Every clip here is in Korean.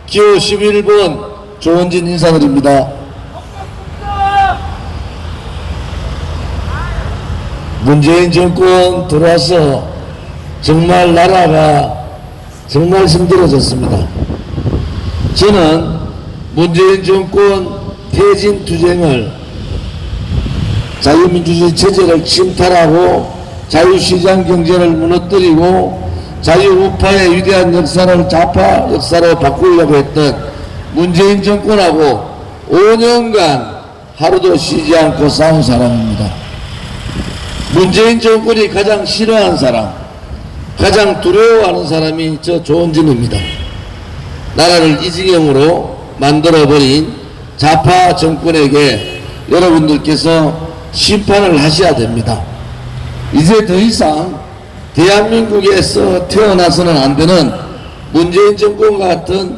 기호 11번 조원진 인사드립니다. 문재인 정권 들어와서 정말 나라가 정말 힘들어졌습니다. 저는 문재인 정권 퇴진 투쟁을 자유민주주의 체제를 침탈하고 자유시장 경제를 무너뜨리고 자유우파의 위대한 역사를 좌파 역사로 바꾸려고 했던 문재인 정권하고 5년간 하루도 쉬지 않고 싸운 사람입니다. 문재인 정권이 가장 싫어하는 사람, 가장 두려워하는 사람이 저 조원진입니다. 나라를 이 지경으로 만들어버린 좌파 정권에게 여러분들께서 심판을 하셔야 됩니다. 이제 더 이상 대한민국에서 태어나서는 안 되는 문재인 정권과 같은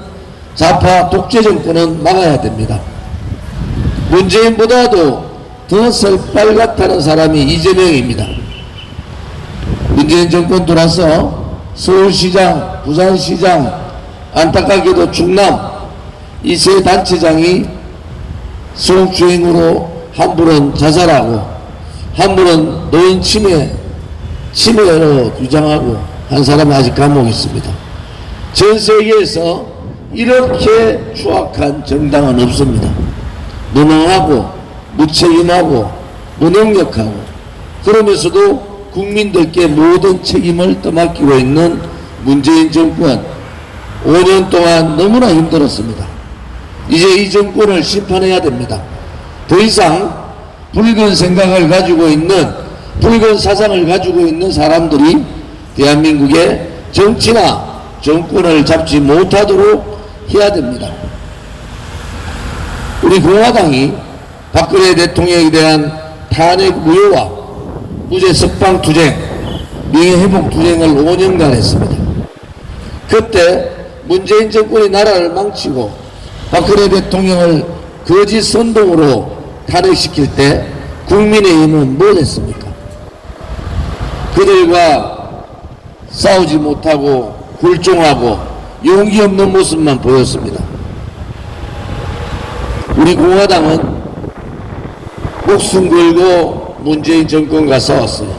좌파 독재 정권은 막아야 됩니다. 문재인보다도 더 새빨갛다는 사람이 이재명입니다. 문재인 정권 들어와서 서울시장, 부산시장, 안타깝게도 충남 이 세 단체장이 성추행으로 한 분은 자살하고 한 분은 노인 치매로 유장하고 한 사람은 아직 감옥에 있습니다. 전 세계에서 이렇게 추악한 정당은 없습니다. 무능하고 무책임하고 무능력하고 그러면서도 국민들께 모든 책임을 떠맡기고 있는 문재인 정권 5년 동안 너무나 힘들었습니다. 이제 이 정권을 심판해야 됩니다. 더 이상 붉은 생각을 가지고 있는 붉은 사상을 가지고 있는 사람들이 대한민국의 정치나 정권을 잡지 못하도록 해야 됩니다. 우리 공화당이 박근혜 대통령에 대한 탄핵 무효와 무죄 석방 투쟁, 명예회복 투쟁을 5년간 했습니다. 그때 문재인 정권이 나라를 망치고 박근혜 대통령을 거짓 선동으로 탄핵시킬 때 국민의힘은 뭘 했습니까? 그들과 싸우지 못하고 굴종하고 용기 없는 모습만 보였습니다. 우리 공화당은 목숨 걸고 문재인 정권과 싸웠어요.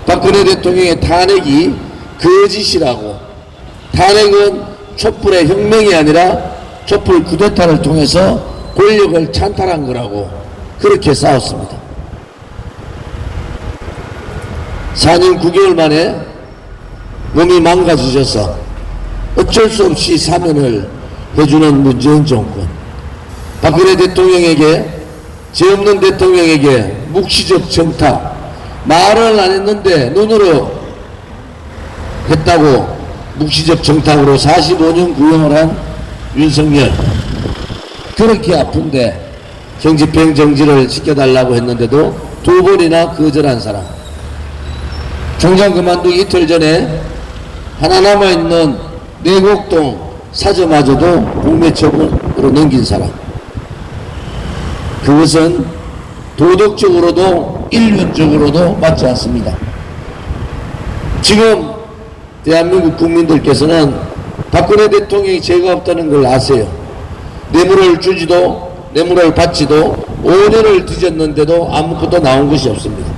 박근혜 대통령의 탄핵이 거짓이라고, 탄핵은 촛불의 혁명이 아니라 촛불 쿠데타를 통해서 권력을 찬탈한 거라고 그렇게 싸웠습니다. 4년 9개월 만에 몸이 망가지셔서 어쩔 수 없이 사면을 해주는 문재인 정권, 박근혜 대통령에게, 죄 없는 대통령에게 묵시적 청탁, 말을 안 했는데 눈으로 했다고 묵시적 청탁으로 45년 구형을 한 윤석열, 그렇게 아픈데 경집행 정지를 시켜달라고 했는데도 2번이나 거절한 사람, 총장 그만두기 이틀 전에 하나 남아있는 내곡동 사저마저도 공매처분으로 넘긴 사람, 그것은 도덕적으로도 인륜적으로도 맞지 않습니다. 지금 대한민국 국민들께서는 박근혜 대통령이 죄가 없다는 걸 아세요. 뇌물을 주지도 뇌물을 받지도 5년을 뒤졌는데도 아무것도 나온 것이 없습니다.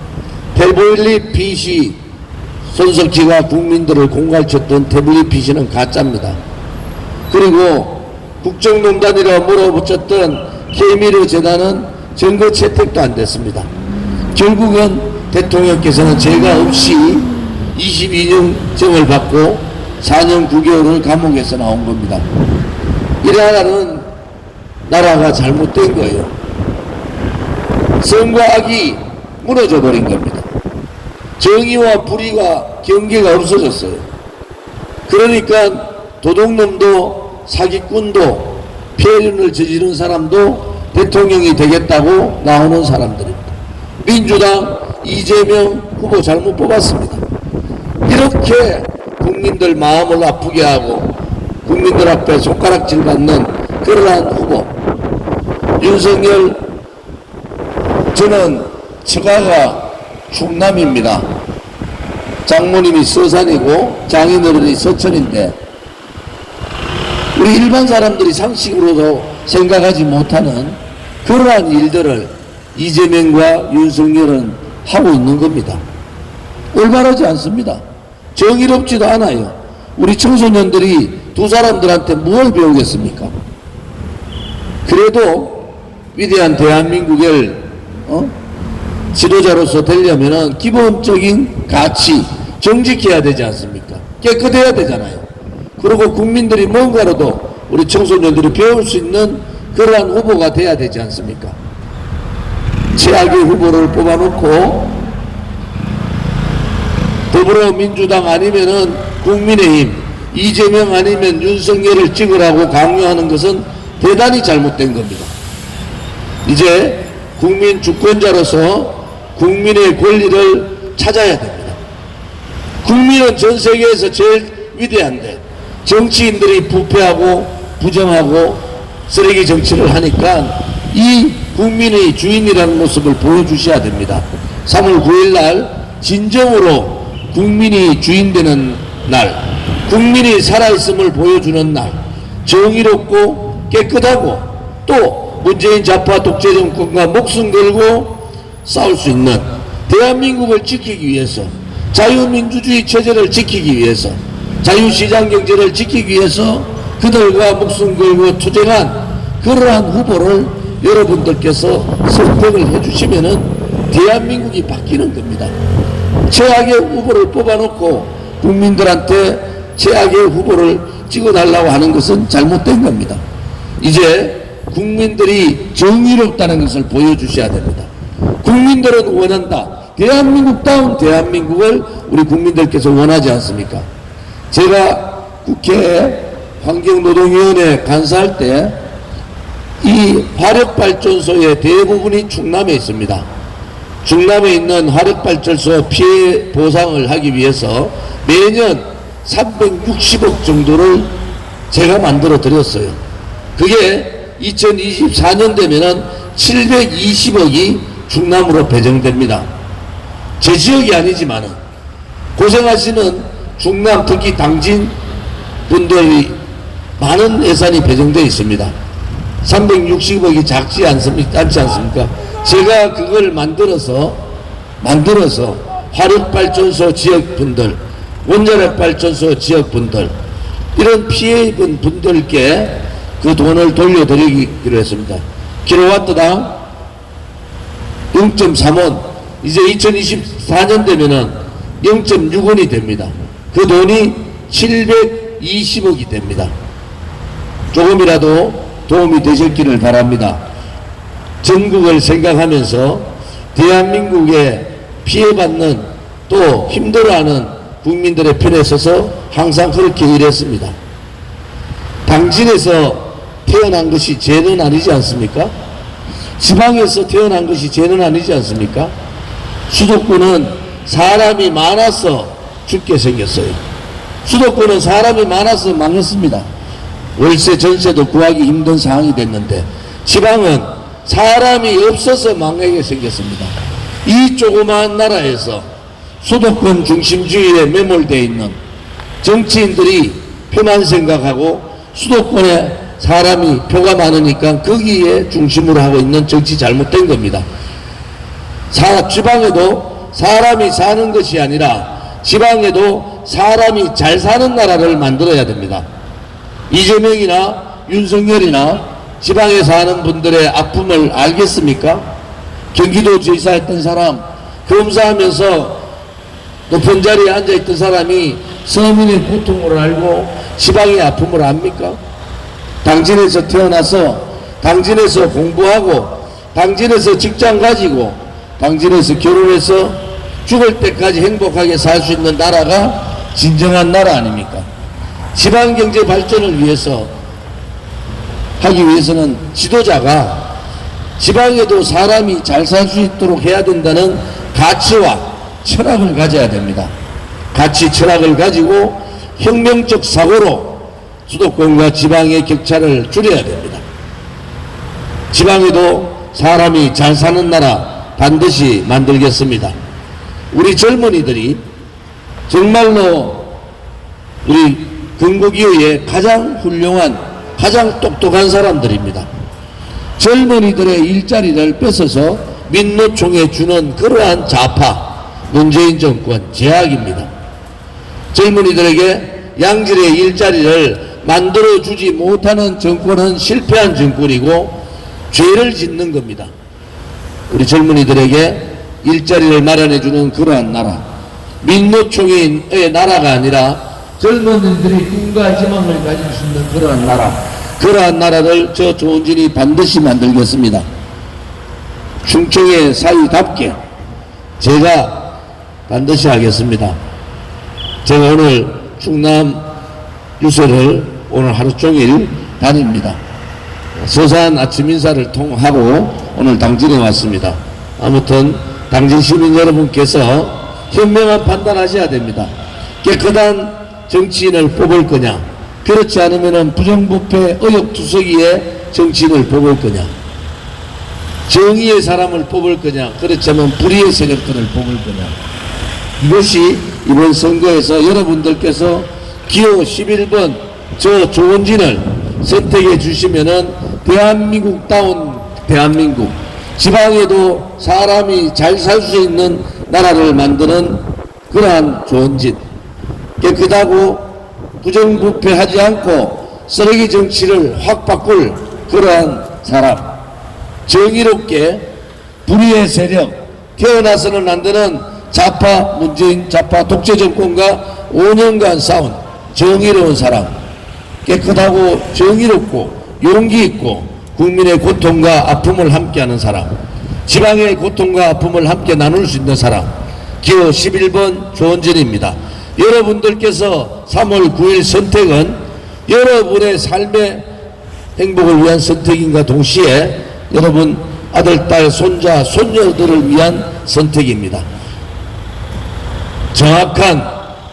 태블릿 PC, 손석희가 국민들을 공갈쳤던 태블릿 PC는 가짜입니다. 그리고 국정농단이라고 몰아붙였던 K미르 재단은 증거 채택도 안 됐습니다. 결국은 대통령께서는 죄가 없이 22년형을 받고 4년 9개월을 감옥에서 나온 겁니다. 이래야는 나라가 잘못된 거예요. 선과 악이 무너져 버린 겁니다. 정의와 불의가 경계가 없어졌어요. 그러니까 도둑놈도 사기꾼도 폐륜을 저지른 사람도 대통령이 되겠다고 나오는 사람들입니다. 민주당 이재명 후보 잘못 뽑았습니다. 이렇게 국민들 마음을 아프게 하고 국민들 앞에 손가락질 받는 그러한 후보 윤석열, 저는 처가가 충남입니다. 장모님이 서산이고 장인어른이 서천인데 우리 일반 사람들이 상식으로도 생각하지 못하는 그러한 일들을 이재명과 윤석열은 하고 있는 겁니다. 올바르지 않습니다. 정의롭지도 않아요. 우리 청소년들이 두 사람들한테 뭘 배우겠습니까? 그래도 위대한 대한민국을 지도자로서 되려면은 기본적인 가치 정직해야 되지 않습니까? 깨끗해야 되잖아요. 그리고 국민들이 뭔가로도 우리 청소년들이 배울 수 있는 그러한 후보가 돼야 되지 않습니까? 최악의 후보를 뽑아놓고 더불어민주당 아니면은 국민의힘, 이재명 아니면 윤석열을 찍으라고 강요하는 것은 대단히 잘못된 겁니다. 이제 국민 주권자로서 국민의 권리를 찾아야 됩니다. 국민은 전 세계에서 제일 위대한데 정치인들이 부패하고 부정하고 쓰레기 정치를 하니까 이 국민의 주인이라는 모습을 보여주셔야 됩니다. 3월 9일 날 진정으로 국민이 주인되는 날, 국민이 살아있음을 보여주는 날, 정의롭고 깨끗하고 또 문재인 좌파 독재 정권과 목숨 걸고 싸울 수 있는 대한민국을 지키기 위해서, 자유민주주의 체제를 지키기 위해서, 자유시장 경제를 지키기 위해서 그들과 목숨 걸고 투쟁한 그러한 후보를 여러분들께서 선택을 해주시면은 대한민국이 바뀌는 겁니다. 최악의 후보를 뽑아놓고 국민들한테 최악의 후보를 찍어달라고 하는 것은 잘못된 겁니다. 이제 국민들이 정의롭다는 것을 보여주셔야 됩니다. 국민들은 원한다. 대한민국다운 대한민국을 우리 국민들께서 원하지 않습니까? 제가 국회 환경노동위원회 간사할 때 이 화력발전소의 대부분이 충남에 있습니다. 충남에 있는 화력발전소 피해 보상을 하기 위해서 매년 360억 정도를 제가 만들어 드렸어요. 그게 2024년 되면은 720억이 충남으로 배정됩니다. 제 지역이 아니지만은 고생하시는 충남 특히 당진 분들이 많은 예산이 배정되어 있습니다. 360억이 작지 않습니까? 제가 그걸 만들어서 화력발전소 지역분들, 원자력발전소 지역분들, 이런 피해 입은 분들께 그 돈을 돌려드리기로 했습니다. 킬로와트당 0.3원, 이제 2024년 되면은 0.6원이 됩니다. 그 돈이 720억이 됩니다. 조금이라도 도움이 되셨기를 바랍니다. 전국을 생각하면서 대한민국에 피해받는 또 힘들어하는 국민들의 편에 서서 항상 그렇게 일했습니다. 당진에서 태어난 것이 죄는 아니지 않습니까? 지방에서 태어난 것이 죄는 아니지 않습니까? 수도권은 사람이 많아서 죽게 생겼어요. 수도권은 사람이 많아서 망했습니다. 월세 전세도 구하기 힘든 상황이 됐는데 지방은 사람이 없어서 망하게 생겼습니다. 이 조그마한 나라에서 수도권 중심주의에 매몰되어 있는 정치인들이 표만 생각하고 수도권에 사람이 표가 많으니까 거기에 중심으로 하고 있는 정치 잘못된 겁니다. 지방에도 사람이 사는 것이 아니라 지방에도 사람이 잘 사는 나라를 만들어야 됩니다. 이재명이나 윤석열이나 지방에 사는 분들의 아픔을 알겠습니까? 경기도지사 했던 사람, 검사하면서 높은 자리에 앉아있던 사람이 서민의 고통을 알고 지방의 아픔을 압니까? 당진에서 태어나서 당진에서 공부하고 당진에서 직장 가지고 당진에서 결혼해서 죽을 때까지 행복하게 살 수 있는 나라가 진정한 나라 아닙니까? 지방경제 발전을 위해서 하기 위해서는 지도자가 지방에도 사람이 잘 살 수 있도록 해야 된다는 가치와 철학을 가져야 됩니다. 가치 철학을 가지고 혁명적 사고로 수도권과 지방의 격차를 줄여야 됩니다. 지방에도 사람이 잘 사는 나라 반드시 만들겠습니다. 우리 젊은이들이 정말로 우리 건국이후에 가장 훌륭한 가장 똑똑한 사람들입니다. 젊은이들의 일자리를 뺏어서 민노총에 주는 그러한 좌파 문재인 정권 제약입니다. 젊은이들에게 양질의 일자리를 만들어주지 못하는 정권은 실패한 정권이고 죄를 짓는 겁니다. 우리 젊은이들에게 일자리를 마련해주는 그러한 나라, 민노총의 나라가 아니라 젊은이들이 꿈과 희망을 가질 수 있는 그러한 나라, 그러한 나라를 저 조원진이 반드시 만들겠습니다. 충청의 사위답게 제가 반드시 하겠습니다. 제가 오늘 충남 유서를 오늘 하루 종일 다닙니다. 서산 아침 인사를 통하고 오늘 당진에 왔습니다. 아무튼 당진 시민 여러분께서 현명한 판단하셔야 됩니다. 깨끗한 정치인을 뽑을 거냐, 그렇지 않으면 부정부패 의혹투성이의 정치인을 뽑을 거냐, 정의의 사람을 뽑을 거냐, 그렇지 않으면 불의의 세력들을 뽑을 거냐. 이것이 이번 선거에서 여러분들께서 기호 11번 저 조원진을 선택해 주시면은 대한민국다운 대한민국, 지방에도 사람이 잘 살 수 있는 나라를 만드는 그러한 조원진, 깨끗하고 부정부패하지 않고 쓰레기 정치를 확 바꿀 그러한 사람, 정의롭게 불의의 세력, 태어나서는 안 되는 좌파 문재인 좌파 독재 정권과 5년간 싸운 정의로운 사람, 깨끗하고 정의롭고 용기 있고 국민의 고통과 아픔을 함께하는 사람, 지방의 고통과 아픔을 함께 나눌 수 있는 사람, 기호 11번 조원진입니다. 여러분들께서 3월 9일 선택은 여러분의 삶의 행복을 위한 선택인가 동시에 여러분 아들, 딸, 손자, 손녀들을 위한 선택입니다. 정확한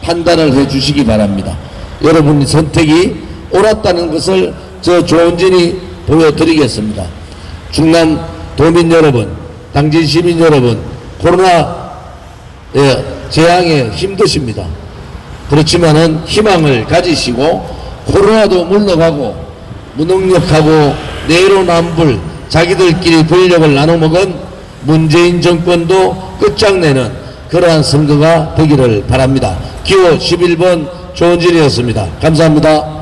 판단을 해 주시기 바랍니다. 여러분의 선택이 옳았다는 것을 저 조원진이 보여드리겠습니다. 충남 도민 여러분, 당진 시민 여러분, 코로나 재앙에 힘드십니다. 그렇지만은 희망을 가지시고 코로나도 물러가고 무능력하고 내로남불 자기들끼리 권력을 나눠먹은 문재인 정권도 끝장내는 그러한 선거가 되기를 바랍니다. 기호 11번 조원진이었습니다. 감사합니다.